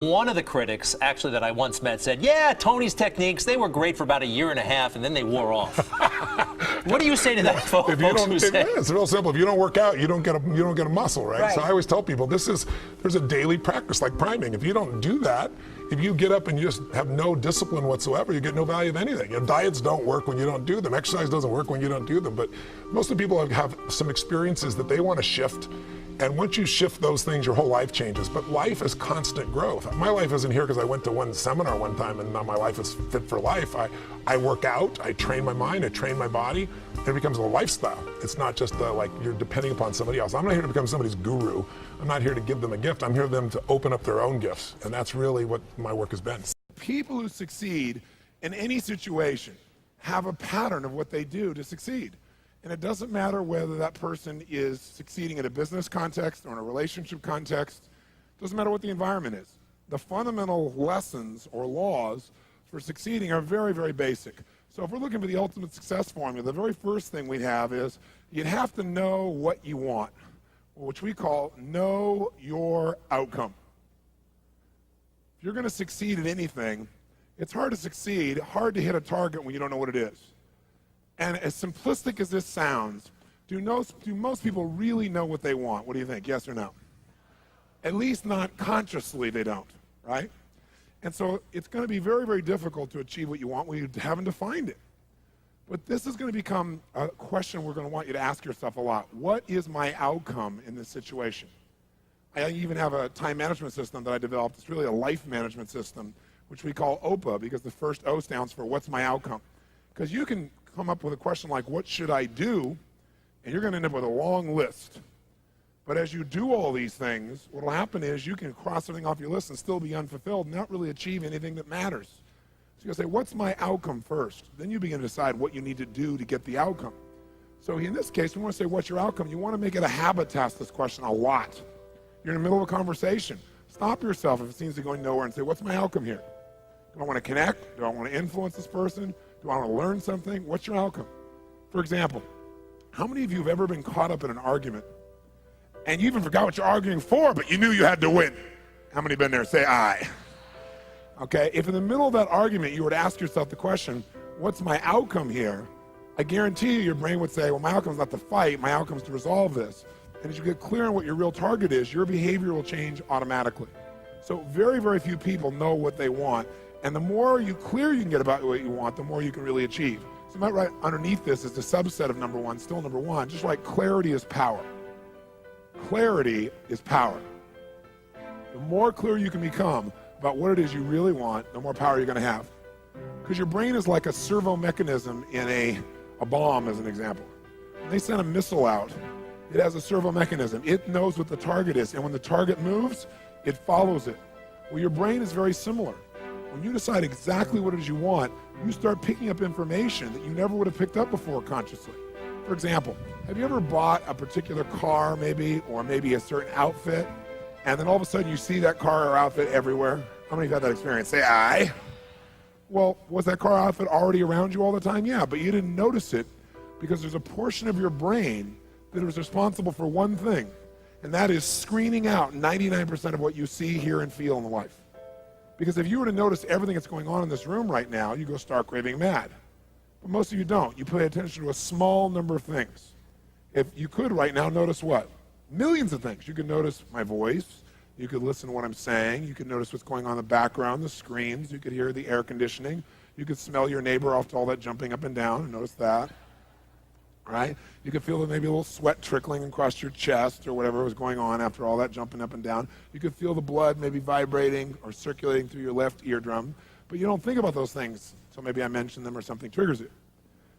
One of the critics, actually, that I once met said, yeah, Tony's techniques, they were great for about a year and a half, and then they wore off. What do you say to that, folks? It's real simple. If you don't work out, you don't get a muscle, right? So I always tell people, there's a daily practice, like priming. If you don't do that, if you get up and you just have no discipline whatsoever, you get no value of anything. Your diets don't work when you don't do them. Exercise doesn't work when you don't do them. But most of the people have some experiences that they want to shift. And once you shift those things, your whole life changes. But life is constant growth. My life isn't here because I went to one seminar one time and now my life is fit for life. I work out, I train my mind, I train my body, and it becomes a lifestyle. It's not just like you're depending upon somebody else. I'm not here to become somebody's guru. I'm not here to give them a gift. I'm here for them to open up their own gifts. And that's really what my work has been. People who succeed in any situation have a pattern of what they do to succeed. And it doesn't matter whether that person is succeeding in a business context or in a relationship context. It doesn't matter what the environment is. The fundamental lessons or laws for succeeding are very, very basic. So if we're looking for the ultimate success formula, the very first thing we'd have is you'd have to know what you want, which we call know your outcome. If you're going to succeed at anything, it's hard to succeed, hard to hit a target when you don't know what it is. And as simplistic as this sounds, do most people really know what they want? What do you think, yes or no? At least not consciously they don't, right? And so it's going to be very, very difficult to achieve what you want when you haven't defined it. But this is going to become a question we're going to want you to ask yourself a lot. What is my outcome in this situation? I even have a time management system that I developed. It's really a life management system, which we call OPA, because the first O stands for what's my outcome? Because you can come up with a question like, what should I do? And you're going to end up with a long list. But as you do all these things, what will happen is you can cross something off your list and still be unfulfilled and not really achieve anything that matters. So you'll say, what's my outcome first? Then you begin to decide what you need to do to get the outcome. So in this case, we want to say, what's your outcome? You want to make it a habit to ask this question a lot. You're in the middle of a conversation. Stop yourself if it seems to be going nowhere and say, what's my outcome here? Do I want to connect? Do I want to influence this person? Do I want to learn something? What's your outcome? For example, how many of you have ever been caught up in an argument and you even forgot what you're arguing for, but you knew you had to win? How many have been there? Say aye. Okay, if in the middle of that argument you were to ask yourself the question, what's my outcome here? I guarantee you your brain would say, well, my outcome is not to fight, my outcome is to resolve this. And as you get clear on what your real target is, your behavior will change automatically. So very, very few people know what they want. And the more clear you can get about what you want, the more you can really achieve. So right underneath this is the subset of number one, still number one, just like clarity is power. Clarity is power. The more clear you can become about what it is you really want, the more power you're going to have. Because your brain is like a servo mechanism in a bomb, as an example. When they send a missile out, it has a servo mechanism. It knows what the target is. And when the target moves, it follows it. Well, your brain is very similar. When you decide exactly what it is you want, you start picking up information that you never would have picked up before consciously. For example, have you ever bought a particular car maybe, or maybe a certain outfit, and then all of a sudden you see that car or outfit everywhere? How many have had that experience? Say aye. Well, was that car or outfit already around you all the time? Yeah, but you didn't notice it because there's a portion of your brain that is responsible for one thing, and that is screening out 99% of what you see, hear, and feel in life. Because if you were to notice everything that's going on in this room right now, you go stark raving mad. But most of you don't. You pay attention to a small number of things. If you could right now notice what? Millions of things. You could notice my voice. You could listen to what I'm saying. You could notice what's going on in the background, the screens. You could hear the air conditioning. You could smell your neighbor off to all that jumping up and down and notice that. Right? You could feel maybe a little sweat trickling across your chest or whatever was going on after all that jumping up and down. You could feel the blood maybe vibrating or circulating through your left eardrum, but you don't think about those things. So maybe I mention them or something triggers it.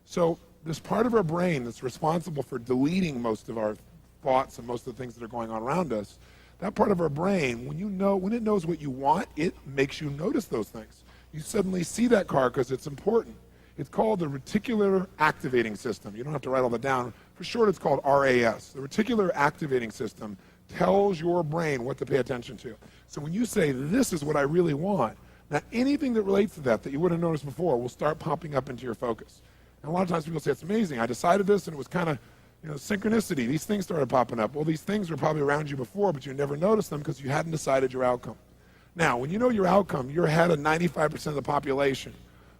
So this part of our brain that's responsible for deleting most of our thoughts and most of the things that are going on around us, that part of our brain, when it knows what you want, it makes you notice those things. You suddenly see that car because it's important. It's called the reticular activating system. You don't have to write all that down. For short, it's called RAS. The reticular activating system tells your brain what to pay attention to. So when you say, this is what I really want, now anything that relates to that you wouldn't have noticed before will start popping up into your focus. And a lot of times people say, it's amazing. I decided this and it was kind of synchronicity. These things started popping up. Well, these things were probably around you before, but you never noticed them because you hadn't decided your outcome. Now, when you know your outcome, you're ahead of 95% of the population,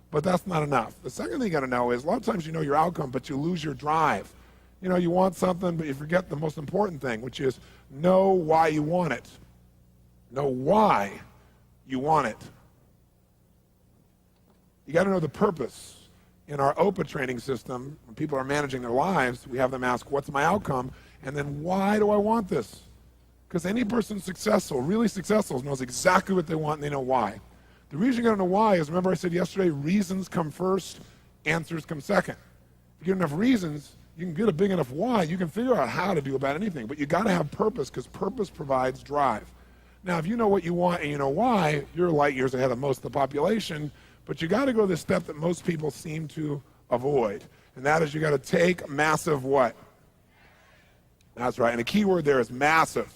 but that's not enough. The second thing you gotta know is a lot of times you know your outcome, but you lose your drive. You know, you want something, but you forget the most important thing, which is know why you want it. Know why you want it. You gotta know the purpose. In our OPA training system, when people are managing their lives, we have them ask, what's my outcome? And then why do I want this? Because any person successful, really successful, knows exactly what they want and they know why. The reason you gotta know why is, remember I said yesterday, reasons come first, answers come second. If you get enough reasons, you can get a big enough why, you can figure out how to do about anything, but you gotta have purpose, because purpose provides drive. Now, if you know what you want and you know why, you're light years ahead of most of the population, but you gotta go the step that most people seem to avoid, and that is you gotta take massive what? That's right, and the key word there is massive.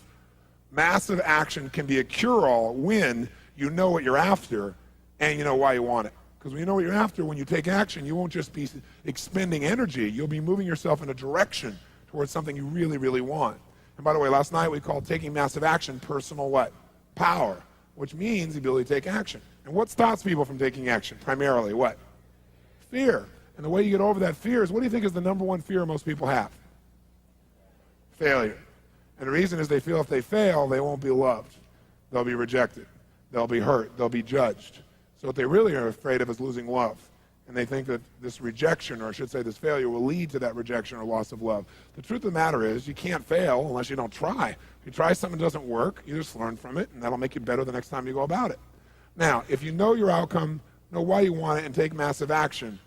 Massive action can be a cure-all when you know what you're after and you know why you want it. Because when you know what you're after, when you take action, you won't just be expending energy, you'll be moving yourself in a direction towards something you really, really want. And by the way, last night we called taking massive action personal what? Power, which means the ability to take action. And what stops people from taking action? Primarily what? Fear. And the way you get over that fear is, what do you think is the number one fear most people have? Failure. And the reason is they feel if they fail, they won't be loved. They'll be rejected. They'll be hurt. They'll be judged. So what they really are afraid of is losing love. And they think that this rejection, or I should say this failure, will lead to that rejection or loss of love. The truth of the matter is, you can't fail unless you don't try. If you try something that doesn't work, you just learn from it, and that'll make you better the next time you go about it. Now, if you know your outcome, know why you want it, and take massive action,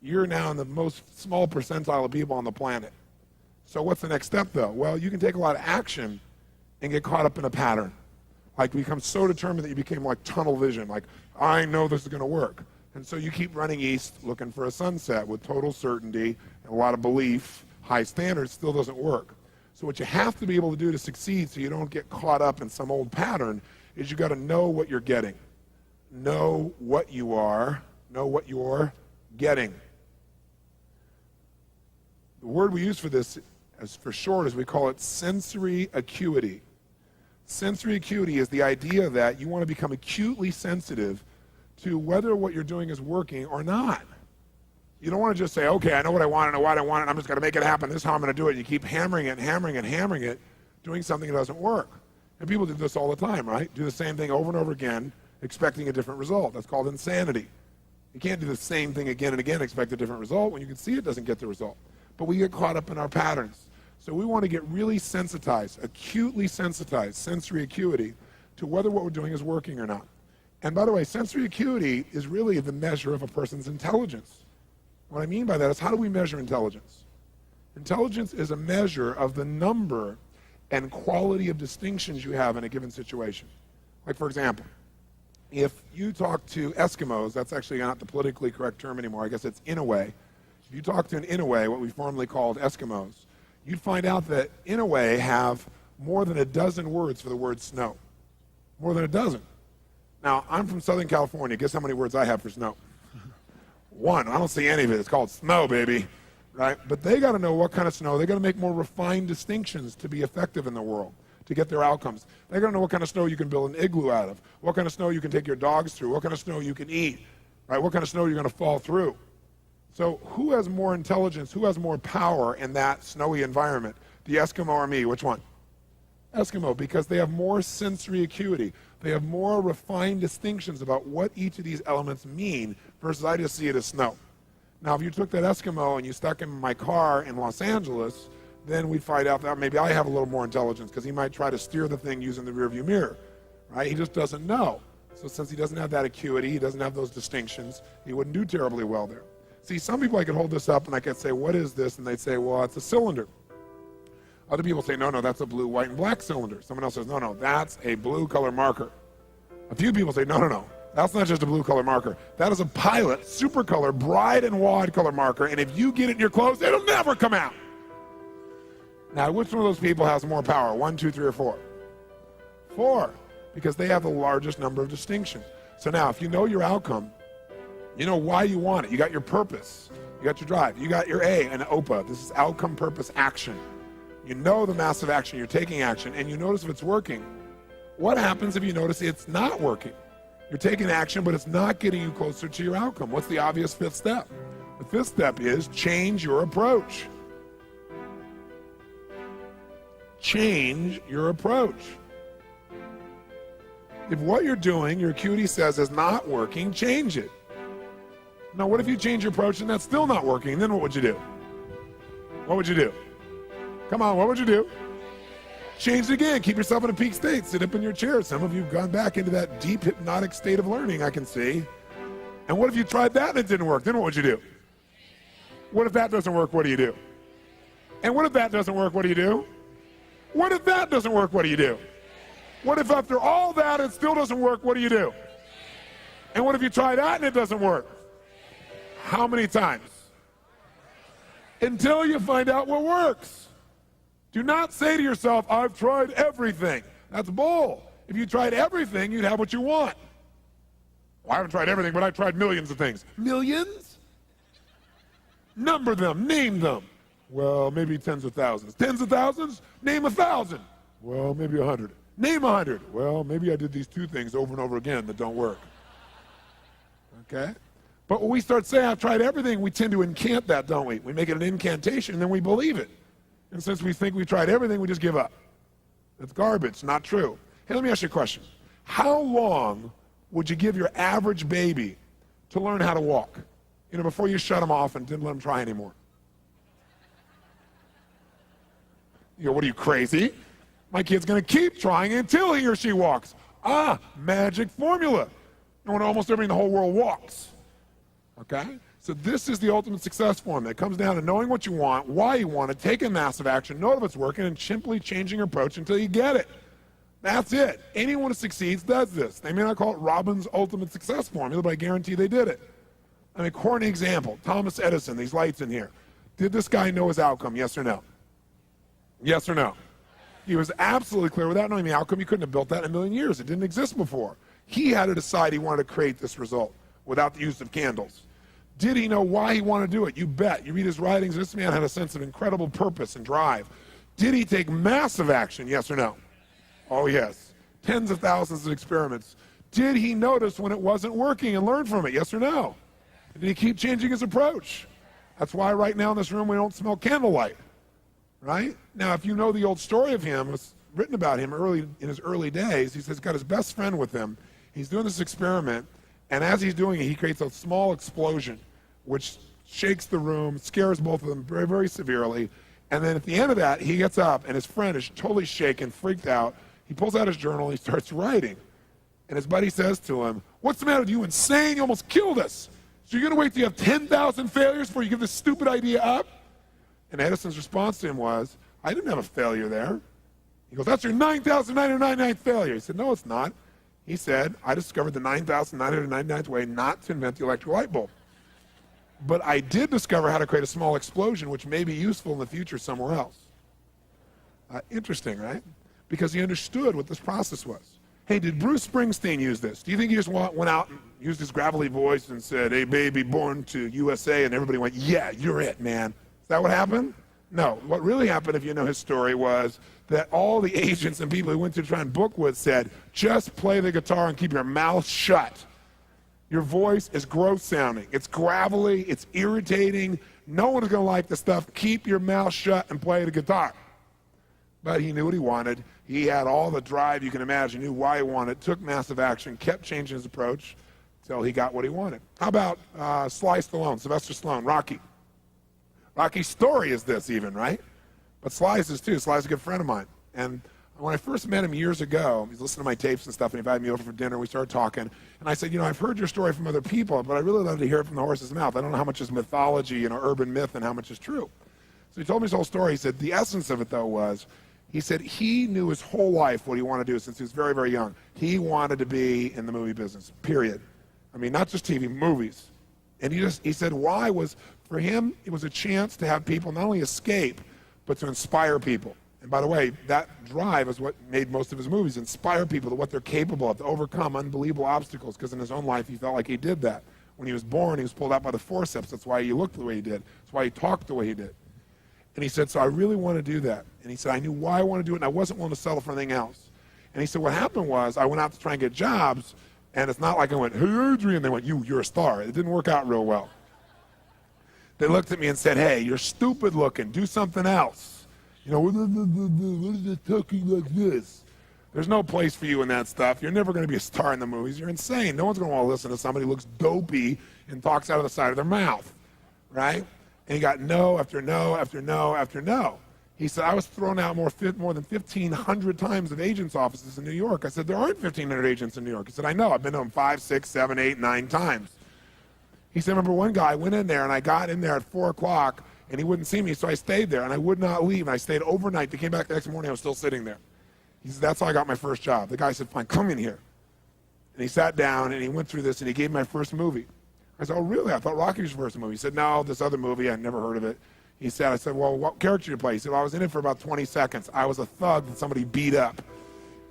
you're now in the most small percentile of people on the planet. So what's the next step, though? Well, you can take a lot of action and get caught up in a pattern. Like, become so determined that you became like tunnel vision, like, I know this is going to work. And so you keep running east looking for a sunset with total certainty and a lot of belief, high standards, still doesn't work. So what you have to be able to do to succeed so you don't get caught up in some old pattern is you got to know what you're getting. Know what you are, know what you're getting. The word we use for this, as for short, is we call it sensory acuity. Sensory acuity is the idea that you want to become acutely sensitive to whether what you're doing is working or not. You don't want to just say, okay, I know what I want, I know why I want it, I'm just going to make it happen, this is how I'm going to do it. You keep hammering it, hammering it, hammering it, doing something that doesn't work. And people do this all the time, right? Do the same thing over and over again, expecting a different result. That's called insanity. You can't do the same thing again and again, expect a different result when you can see it doesn't get the result. But we get caught up in our patterns. So we want to get really sensitized, acutely sensitized, sensory acuity, to whether what we're doing is working or not. And by the way, sensory acuity is really the measure of a person's intelligence. What I mean by that is, how do we measure intelligence? Intelligence is a measure of the number and quality of distinctions you have in a given situation. Like, for example, if you talk to Eskimos, that's actually not the politically correct term anymore, I guess it's Inouye. If you talk to an Inouye, what we formerly called Eskimos, you'd find out that Inouye have more than a dozen words for the word snow. More than a dozen. Now, I'm from Southern California. Guess how many words I have for snow? One. I don't see any of it. It's called snow, baby. Right? But they got to know what kind of snow. They got to make more refined distinctions to be effective in the world, to get their outcomes. They got to know what kind of snow you can build an igloo out of, what kind of snow you can take your dogs through, what kind of snow you can eat, right? What kind of snow you're going to fall through. So who has more intelligence, who has more power in that snowy environment? The Eskimo or me? Which one? Eskimo, because they have more sensory acuity. They have more refined distinctions about what each of these elements mean versus I just see it as snow. Now, if you took that Eskimo and you stuck him in my car in Los Angeles, then we'd find out that maybe I have a little more intelligence, because he might try to steer the thing using the rearview mirror, right? He just doesn't know. So since he doesn't have that acuity, he doesn't have those distinctions, he wouldn't do terribly well there. See, some people, I could hold this up and I could say, what is this? And they'd say, well, it's a cylinder. Other people say, no, that's a blue, white, and black cylinder. Someone else says, no, that's a blue color marker. A few people say, no, that's not just a blue color marker. That is a Pilot super color, bright and wide color marker, and if you get it in your clothes, it'll never come out. Now, which one of those people has more power? 1, 2, 3, or 4? 4, because they have the largest number of distinctions. So now, if you know your outcome, you know why you want it. You got your purpose. You got your drive. You got your A, an OPA. This is outcome, purpose, action. You know the massive action. You're taking action, and you notice if it's working. What happens if you notice it's not working? You're taking action, but it's not getting you closer to your outcome. What's the obvious fifth step? The fifth step is change your approach. Change your approach. If what you're doing, your acuity says is not working, change it. Now, what if you change your approach and that's still not working? Then what would you do? What would you do? Come on, what would you do? Change it again. Keep yourself in a peak state. Sit up in your chair. Some of you have gone back into that deep hypnotic state of learning, I can see. And what if you tried that and it didn't work? Then what would you do? What if that doesn't work? What do you do? And what if that doesn't work? What do you do? What if that doesn't work? What do you do? What if after all that it still doesn't work? What do you do? And what if you try that and it doesn't work? How many times? Until you find out what works. Do not say to yourself, I've tried everything. That's bull. If you tried everything, you'd have what you want. Well, I haven't tried everything, but I've tried millions of things. Millions? Number them, name them. Well, maybe tens of thousands. Tens of thousands? Name 1,000. Well, maybe 100. Name 100. Well, maybe I did these two things over and over again that don't work. Okay? But when we start saying, I've tried everything, we tend to incant that, don't we? We make it an incantation, and then we believe it. And since we think we tried everything, we just give up. It's garbage, not true. Hey, let me ask you a question. How long would you give your average baby to learn how to walk? You know, before you shut them off and didn't let them try anymore. You go, what are you, crazy? My kid's going to keep trying until he or she walks. Ah, magic formula. You know, almost everybody in the whole world walks. Okay? So this is the ultimate success formula. It comes down to knowing what you want, why you want it, taking massive action, know if it's working, and simply changing your approach until you get it. That's it. Anyone who succeeds does this. They may not call it Robbins' ultimate success formula, but I guarantee they did it. I mean, corny example. Thomas Edison, these lights in here. Did this guy know his outcome, yes or no? Yes or no? He was absolutely clear. Without knowing the outcome, he couldn't have built that in a million years. It didn't exist before. He had to decide he wanted to create this result without the use of candles. Did he know why he wanted to do it? You bet. You read his writings, this man had a sense of incredible purpose and drive. Did he take massive action, yes or no? Oh, yes. Tens of thousands of experiments. Did he notice when it wasn't working and learn from it, yes or no? Did he keep changing his approach? That's why right now in this room we don't smell candlelight, right? Now, if you know the old story of him, it's written about him in his early days. He says he's got his best friend with him. He's doing this experiment, and as he's doing it, he creates a small explosion, which shakes the room, scares both of them very, very severely. And then at the end of that, he gets up, and his friend is totally shaken, freaked out. He pulls out his journal, and he starts writing. And his buddy says to him, what's the matter with you? Insane? You almost killed us. So you're going to wait till you have 10,000 failures before you give this stupid idea up? And Edison's response to him was, I didn't have a failure there. He goes, that's your 9,999th failure. He said, no, it's not. He said, I discovered the 9,999th way not to invent the electric light bulb. But I did discover how to create a small explosion, which may be useful in the future somewhere else. Interesting, right? Because he understood what this process was. Hey, did Bruce Springsteen use this? Do you think he just went out and used his gravelly voice and said, hey, baby, born to USA, and everybody went, yeah, you're it, man? Is that what happened? No. What really happened, if you know his story, was that all the agents and people he went to try and book with said, just play the guitar and keep your mouth shut. Your voice is gross sounding. It's gravelly. It's irritating. No one is going to like the stuff. Keep your mouth shut and play the guitar. But he knew what he wanted. He had all the drive you can imagine, knew why he wanted, took massive action, kept changing his approach until he got what he wanted. How about Sly Stallone, Sylvester Stallone, Rocky? Rocky's story is this even, right? But Sly's is too. Sly's a good friend of mine. And when I first met him years ago, he's listening to my tapes and stuff, and he invited me over for dinner. We started talking. And I said, you know, I've heard your story from other people, but I really love to hear it from the horse's mouth. I don't know how much is mythology, you know, urban myth, and how much is true. So he told me his whole story. He said the essence of it, though, was he said he knew his whole life what he wanted to do since he was very, very young. He wanted to be in the movie business, period. I mean, not just TV, movies. And he said why was, for him, it was a chance to have people not only escape, but to inspire people. And by the way, that drive is what made most of his movies, inspire people to what they're capable of, to overcome unbelievable obstacles, because in his own life, he felt like he did that. When he was born, he was pulled out by the forceps. That's why he looked the way he did. That's why he talked the way he did. And he said, so I really want to do that. And he said, I knew why I wanted to do it, and I wasn't willing to settle for anything else. And he said, what happened was I went out to try and get jobs, and it's not like I went, hey, Adrian. They went, you're a star. It didn't work out real well. They looked at me and said, hey, you're stupid looking. Do something else. You know, what is it talking like this? There's no place for you in that stuff. You're never going to be a star in the movies. You're insane. No one's going to want to listen to somebody who looks dopey and talks out of the side of their mouth, right? And he got no after no after no after no. He said, I was thrown out more than 1,500 times of agents' offices in New York. I said, there aren't 1,500 agents in New York. He said, I know. I've been to them 5, 6, 7, 8, 9 times. He said, remember one guy, I went in there and I got in there at 4 o'clock and he wouldn't see me, so I stayed there and I would not leave. And I stayed overnight. They came back the next morning, I was still sitting there. He said, that's how I got my first job. The guy said, fine, come in here. And he sat down and he went through this and he gave me my first movie. I said, oh, really? I thought Rocky was your first movie. He said, no, this other movie, I'd never heard of it. He said, I said, well, what character did you play? He said, well, I was in it for about 20 seconds. I was a thug that somebody beat up.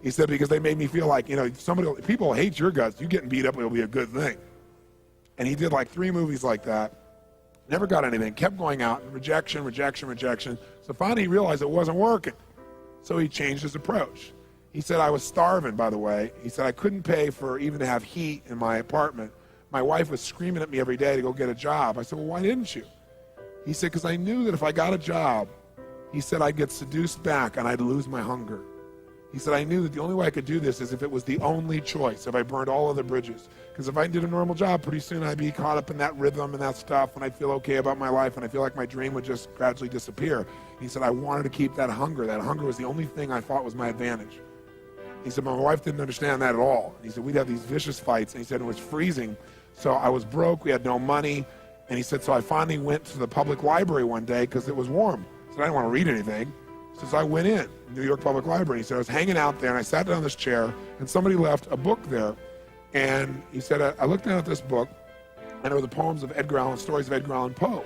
He said, because they made me feel like, you know, people hate your guts. You getting beat up will be a good thing. And he did like 3 movies like that. Never got anything. Kept going out. Rejection, rejection, rejection. So finally he realized it wasn't working. So he changed his approach. He said, I was starving, by the way. He said, I couldn't pay for even to have heat in my apartment. My wife was screaming at me every day to go get a job. I said, well, why didn't you? He said, because I knew that if I got a job, he said, I'd get seduced back and I'd lose my hunger. He said, I knew that the only way I could do this is if it was the only choice, if I burned all other bridges. Because if I did a normal job, pretty soon I'd be caught up in that rhythm and that stuff, and I'd feel okay about my life, and I feel like my dream would just gradually disappear. He said, I wanted to keep that hunger. That hunger was the only thing I thought was my advantage. He said, my wife didn't understand that at all. He said, we'd have these vicious fights, and he said, it was freezing. So I was broke, we had no money, and he said, so I finally went to the public library one day because it was warm. He said, I didn't want to read anything. He says, I went in, New York Public Library. He said, I was hanging out there, and I sat down in this chair, and somebody left a book there. And he said, I looked down at this book, and there were the poems of Edgar Allan, stories of Edgar Allan Poe.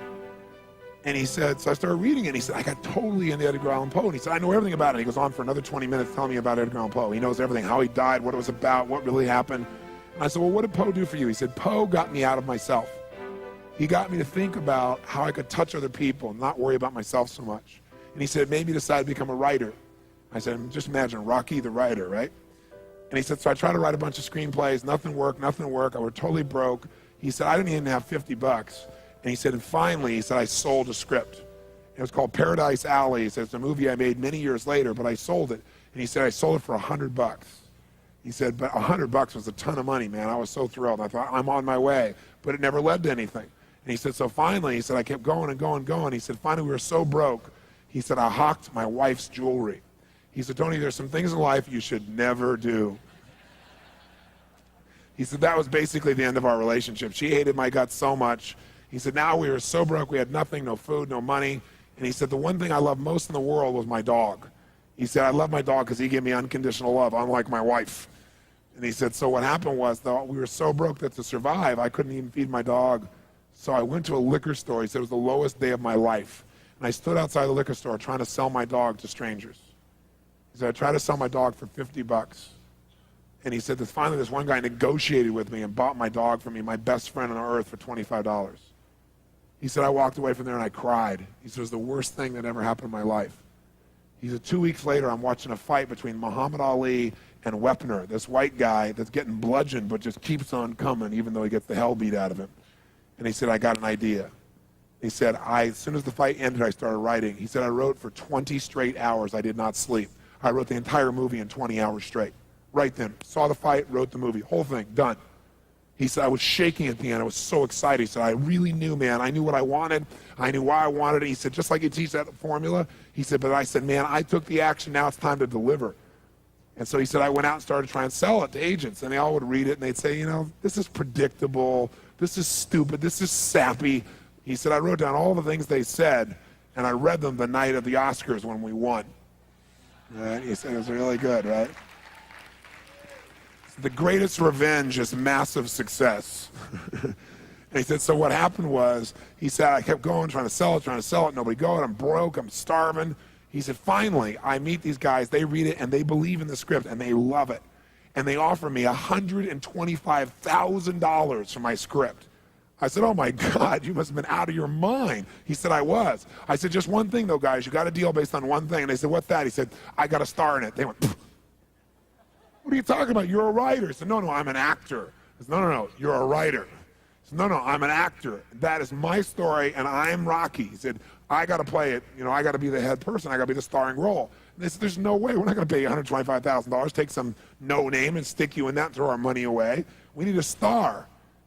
And he said, so I started reading it, and he said, I got totally into Edgar Allan Poe. And he said, I know everything about it. He goes on for another 20 minutes telling me about Edgar Allan Poe. He knows everything, how he died, what it was about, what really happened. And I said, well, what did Poe do for you? He said, Poe got me out of myself. He got me to think about how I could touch other people and not worry about myself so much. And he said, it made me decide to become a writer. I said, just imagine Rocky the writer, right? And he said, so I tried to write a bunch of screenplays, nothing worked. I was totally broke. He said, I didn't even have $50. And he said, and finally, he said, I sold a script. It was called Paradise Alley. He said, it's a movie I made many years later, but I sold it. And he said, I sold it for $100. He said, but $100 was a ton of money, man. I was so thrilled. I thought, I'm on my way. But it never led to anything. And he said, so finally, he said, I kept going and going and going. He said, finally, we were so broke. He said, I hawked my wife's jewelry. He said, Tony, there's some things in life you should never do. He said, that was basically the end of our relationship. She hated my guts so much. He said, now we were so broke, we had nothing, no food, no money. And he said, the one thing I loved most in the world was my dog. He said, I love my dog because he gave me unconditional love, unlike my wife. And he said, so what happened was, though, we were so broke that to survive, I couldn't even feed my dog. So I went to a liquor store. He said, it was the lowest day of my life. And I stood outside the liquor store trying to sell my dog to strangers. He said, I tried to sell my dog for $50. And he said that finally this one guy negotiated with me and bought my dog for me, my best friend on earth, for $25. He said, I walked away from there and I cried. He said, it was the worst thing that ever happened in my life. He said, 2 weeks later, I'm watching a fight between Muhammad Ali and Wepner, this white guy that's getting bludgeoned but just keeps on coming even though he gets the hell beat out of him. And he said, I got an idea. He said, as soon as the fight ended, I started writing. He said, I wrote for 20 straight hours. I did not sleep. I wrote the entire movie in 20 hours straight. Right then. Saw the fight, wrote the movie. Whole thing, done. He said, I was shaking at the end. I was so excited. He said, I really knew, man. I knew what I wanted. I knew why I wanted it. He said, just like you teach that formula. He said, but I said, man, I took the action. Now it's time to deliver. And so he said, I went out and started trying to sell it to agents. And they all would read it, and they'd say, you know, this is predictable. This is stupid. This is sappy. He said, I wrote down all the things they said, and I read them the night of the Oscars when we won. Right? He said, it was really good, right? The greatest revenge is massive success. And he said, so what happened was, he said, I kept going, trying to sell it, nobody going, I'm broke, I'm starving. He said, finally, I meet these guys, they read it, and they believe in the script, and they love it. And they offer me $125,000 for my script. I said, oh my God, you must have been out of your mind. He said, I was. I said, just one thing though, guys, you got a deal based on one thing. And they said, what's that? He said, I got a star in it. They went, pfft. What are you talking about? You're a writer. He said, no, I'm an actor. I said, no, you're a writer. He said, no, I'm an actor. That is my story, and I'm Rocky. He said, I got to play it. I got to be the head person. I got to be the starring role. And they said, there's no way. We're not going to pay you $125,000, take some no name and stick you in that and throw our money away. We need a star,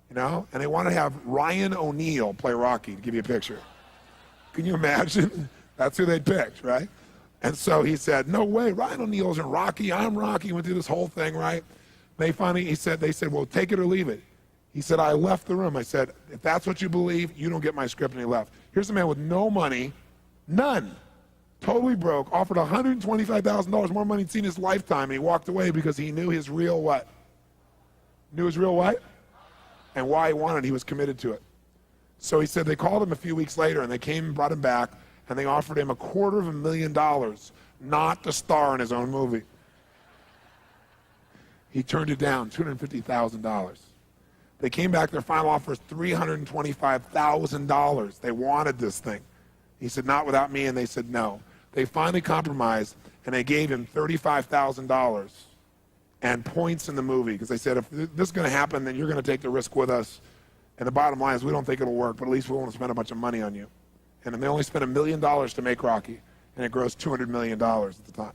And they want to have Ryan O'Neal play Rocky, to give you a picture. Can you imagine? That's who they picked, right? And so he said, no way, Ryan O'Neal isn't Rocky. I'm Rocky. Went through this whole thing, right? They said, well, take it or leave it. He said, I left the room. I said, if that's what you believe, you don't get my script. And he left. Here's a man with no money, none, totally broke, offered $125,000 more money he'd seen in his lifetime, and he walked away because he knew his real what? Knew his real what? And why he wanted it. He was committed to it. So he said they called him a few weeks later, and they came and brought him back, and they offered him $250,000 not to star in his own movie. He turned it down, $250,000. They came back, their final offer was $325,000. They wanted this thing. He said, not without me, and they said no. They finally compromised, and they gave him $35,000 and points in the movie, because they said, if this is going to happen, then you're going to take the risk with us. And the bottom line is, we don't think it'll work, but at least we won't spend a bunch of money on you. And then they only spent $1 million to make Rocky, and it grossed $200 million at the time.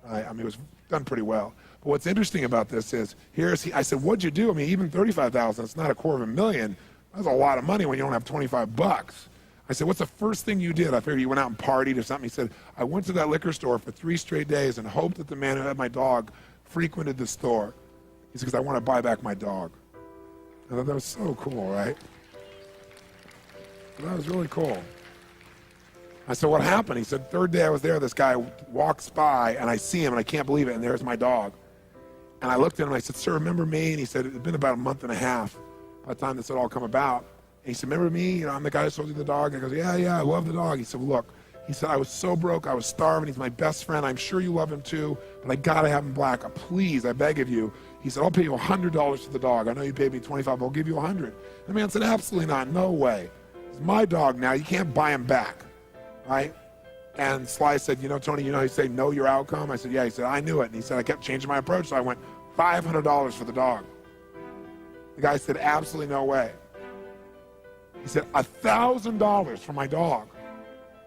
I mean, it was done pretty well. But what's interesting about this is, I said, what'd you do? I mean, even $35,000, it's not $250,000. That's a lot of money when you don't have 25 bucks. I said, what's the first thing you did? I figured you went out and partied or something. He said, I went to that liquor store for 3 straight days and hoped that the man who had my dog frequented the store. He said, because I want to buy back my dog. I thought that was so cool, right? That was really cool. I said, what happened? He said, third day I was there, this guy walks by, and I see him, and I can't believe it, and there's my dog. And I looked at him, and I said, sir, remember me? And he said, it had been about a month and a half by the time this had all come about. And he said, remember me? I'm the guy who sold you the dog. I goes, yeah, I love the dog. He said, well, look. He said, I was so broke, I was starving. He's my best friend. I'm sure you love him too, but I got to have him black. Please, I beg of you. He said, I'll pay you $100 for the dog. I know you paid me $25, but I'll give you $100. The man said, absolutely not, no way. It's my dog now, you can't buy him back, right? And Sly said, Tony, you say know your outcome? I said, yeah. He said, I knew it. And he said, I kept changing my approach, so I went $500 for the dog. The guy said, absolutely no way. He said, $1,000 for my dog.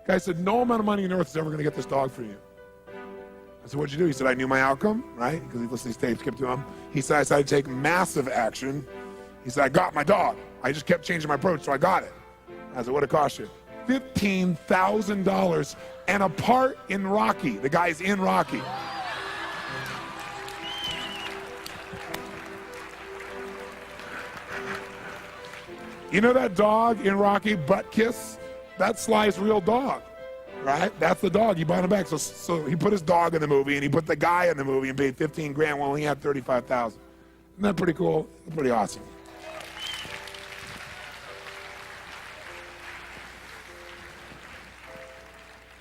The guy said, no amount of money on earth is ever going to get this dog for you. I said, what'd you do? He said, I knew my outcome, right? Because he listened to these tapes, kept to him. He said, I decided to take massive action. He said, I got my dog. I just kept changing my approach, so I got it. I said, what'd it cost you? $15,000 and a part in Rocky. The guy's in Rocky. You know that dog in Rocky, Butt Kiss? That's Sly's real dog, right? That's the dog. He bought him back. So he put his dog in the movie, and he put the guy in the movie and paid $15,000 while he had $35,000. Isn't that pretty cool? Pretty awesome.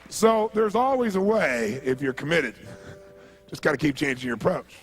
So there's always a way if you're committed. Just got to keep changing your approach.